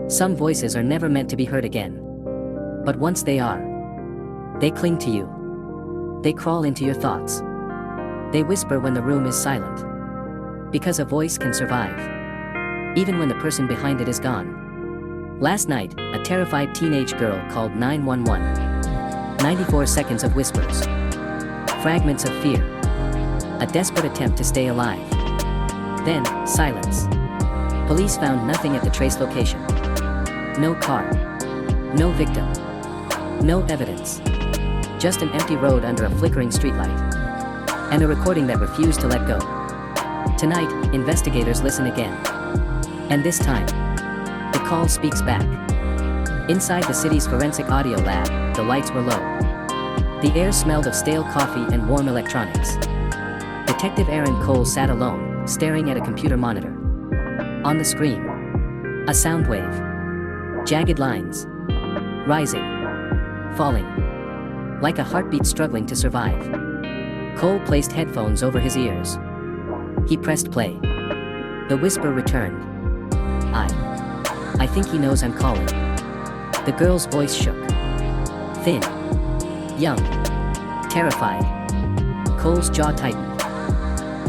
Some voices are never meant to be heard again. But once they are, they cling to you. They crawl into your thoughts. They whisper when the room is silent. Because a voice can survive, even when the person behind it is gone. Last night, a terrified teenage girl called 911. 94 seconds of whispers. Fragments of fear. A desperate attempt to stay alive. Then, silence. Police found nothing at the trace location. No car. No victim. No evidence. Just an empty road under a flickering streetlight. And a recording that refused to let go. Tonight, investigators listen again. And this time, the call speaks back. Inside the city's forensic audio lab, the lights were low. The air smelled of stale coffee and warm electronics. Detective Aaron Cole sat alone, staring at a computer monitor. On the screen, a sound wave. Jagged lines. Rising. Falling. Like a heartbeat struggling to survive. Cole placed headphones over his ears. He pressed play. The whisper returned. I think he knows I'm calling. The girl's voice shook. Thin. Young. Terrified. Cole's jaw tightened.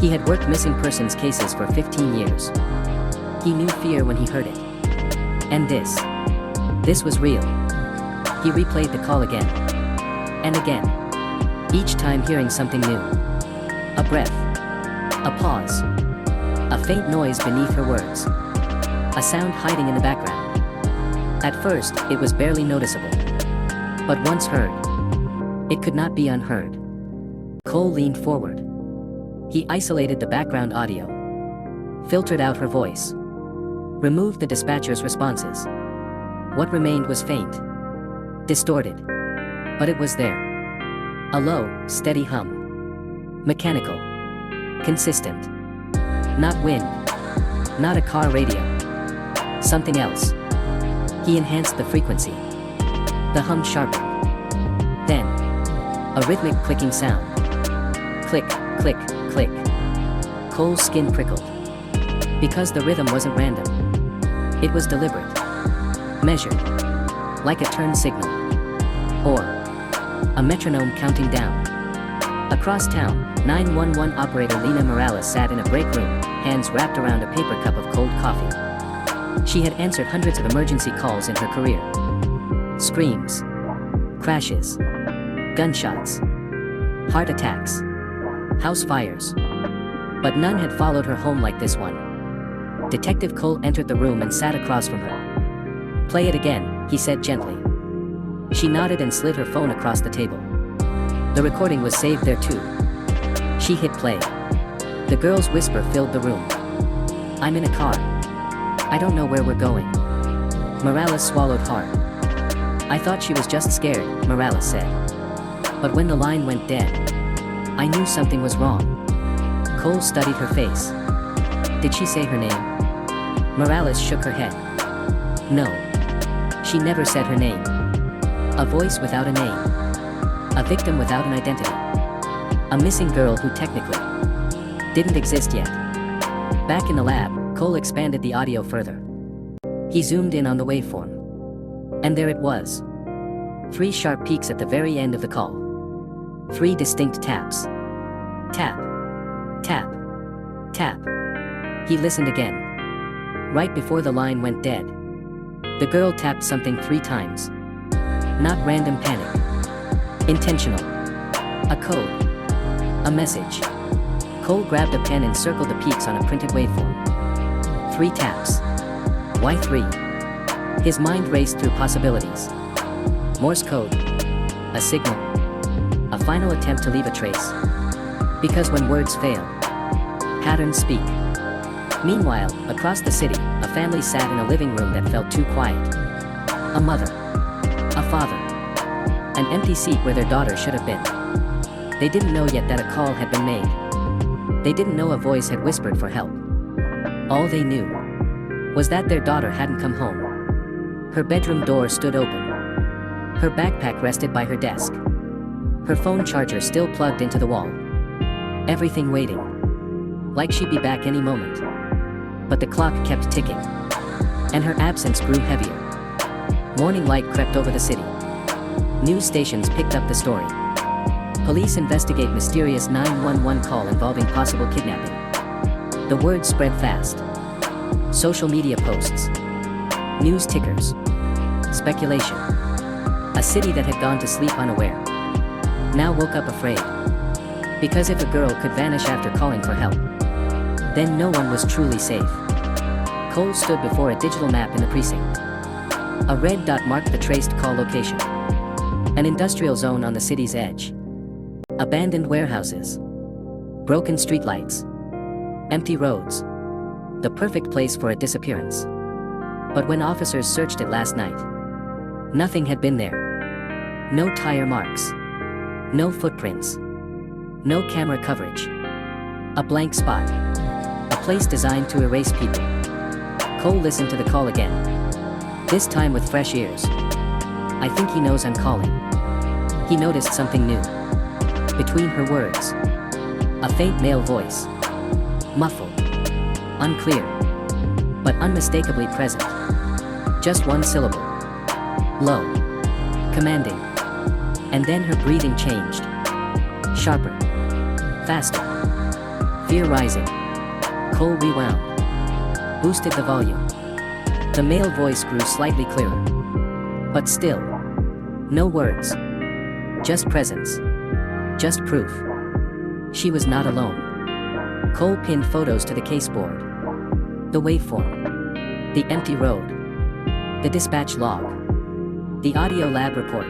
He had worked missing persons cases for 15 years. He knew fear when he heard it. And this was real. He replayed the call again. And again. Each time hearing something new. A breath. A pause. A faint noise beneath her words. A sound hiding in the background. At first, it was barely noticeable. But once heard, it could not be unheard. Cole leaned forward. He isolated the background audio. Filtered out her voice. Removed the dispatcher's responses. What remained was faint. Distorted. But it was there. A low, steady hum. Mechanical. Consistent. Not wind. Not a car radio. Something else. He enhanced the frequency. The hum sharpened. Then, a rhythmic clicking sound. Click, click, click. Cole's skin prickled. Because the rhythm wasn't random. It was deliberate. Measured. Like a turn signal. Or a metronome counting down. Across town, 911 operator Lena Morales sat in a break room, hands wrapped around a paper cup of cold coffee. She had answered hundreds of emergency calls in her career. Screams. Crashes. Gunshots. Heart attacks. House fires. But none had followed her home like this one. Detective Cole entered the room and sat across from her. "Play it again," he said gently. She nodded and slid her phone across the table. The recording was saved there too. She hit play. The girl's whisper filled the room. "I'm in a car. I don't know where we're going." Morales swallowed hard. "I thought she was just scared," Morales said. "But when the line went dead, I knew something was wrong." Cole studied her face. "Did she say her name?" Morales shook her head. "No. She never said her name. A voice without a name. A victim without an identity. A missing girl who technically didn't exist yet." Back in the lab, Cole expanded the audio further. He zoomed in on the waveform. And there it was. 3 sharp peaks at the very end of the call. 3 distinct taps. Tap. Tap. Tap. He listened again. Right before the line went dead, the girl tapped something 3 times. Not random panic. Intentional. A code. A message. Cole grabbed a pen and circled the peaks on a printed waveform. 3 taps. Why 3? His mind raced through possibilities. Morse code. A signal. A final attempt to leave a trace. Because when words fail, patterns speak. Meanwhile, across the city, a family sat in a living room that felt too quiet. A mother. A father. An empty seat where their daughter should have been. They didn't know yet that a call had been made. They didn't know a voice had whispered for help. All they knew was that their daughter hadn't come home. Her bedroom door stood open. Her backpack rested by her desk. Her phone charger still plugged into the wall. Everything waiting. Like she'd be back any moment. But the clock kept ticking. and her absence grew heavier. Morning light crept over the city. News stations picked up the story. Police investigate mysterious 911 call involving possible kidnapping. The word spread fast. Social media posts. News tickers. Speculation. A city that had gone to sleep unaware now woke up afraid. Because if a girl could vanish after calling for help, then no one was truly safe. Cole stood before a digital map in the precinct. A red dot marked the traced call location. An industrial zone on the city's edge. Abandoned warehouses. Broken streetlights. Empty roads. The perfect place for a disappearance. But when officers searched it last night, nothing had been there. No tire marks. No footprints. No camera coverage. A blank spot. A place designed to erase people. Cole listened to the call again. This time with fresh ears. I think he knows I'm calling. He noticed something new. Between her words. A faint male voice. Muffled. Unclear. But unmistakably present. Just one syllable. Low. Commanding. And then her breathing changed. Sharper. Faster. Fear rising. Cole rewound. Boosted the volume. The male voice grew slightly clearer. But still. No words. Just presence. Just proof. She was not alone. Cole pinned photos to the caseboard. The waveform. The empty road. The dispatch log. The audio lab report.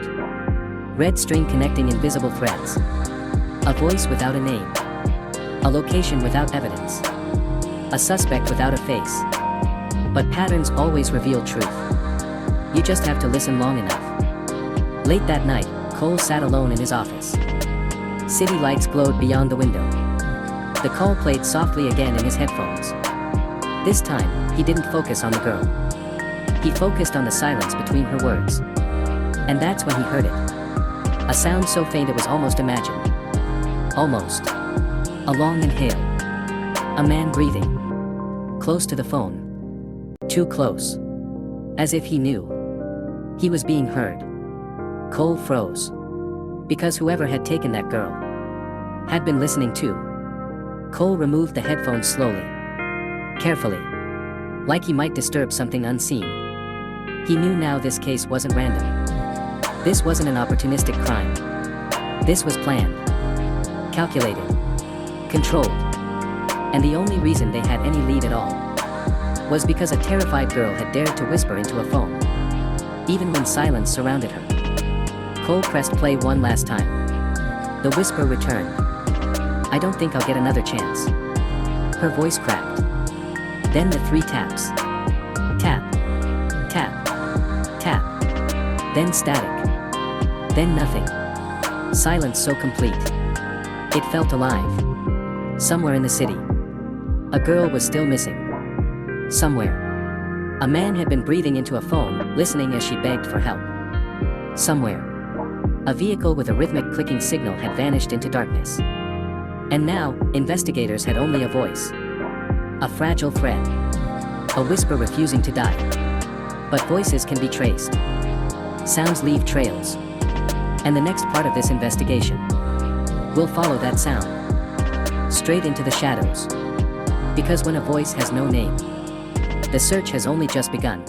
Red string connecting invisible threads. A voice without a name. A location without evidence. A suspect without a face. But patterns always reveal truth. You just have to listen long enough. Late that night, Cole sat alone in his office. City lights glowed beyond the window. The call played softly again in his headphones. This time, he didn't focus on the girl. He focused on the silence between her words. And that's when he heard it. A sound so faint it was almost imagined. Almost. A long inhale. A man breathing. Close to the phone. Too close. As if he knew. He was being heard. Cole froze. Because whoever had taken that girl had been listening too. Cole removed the headphones slowly. Carefully. Like he might disturb something unseen. He knew now this case wasn't random. This wasn't an opportunistic crime. This was planned. Calculated. Controlled. And the only reason they had any lead at all was because a terrified girl had dared to whisper into a phone. Even when silence surrounded her. Cole pressed play one last time. The whisper returned. I don't think I'll get another chance. Her voice cracked. Then the 3 taps. Tap. Tap. Tap. Then static. Then nothing. Silence so complete. It felt alive. Somewhere in the city. A girl was still missing. Somewhere. A man had been breathing into a phone, listening as she begged for help. Somewhere. A vehicle with a rhythmic clicking signal had vanished into darkness. And now, investigators had only a voice. A fragile thread. A whisper refusing to die. But voices can be traced. Sounds leave trails. And the next part of this investigation will follow that sound. Straight into the shadows. Because when a voice has no name, the search has only just begun.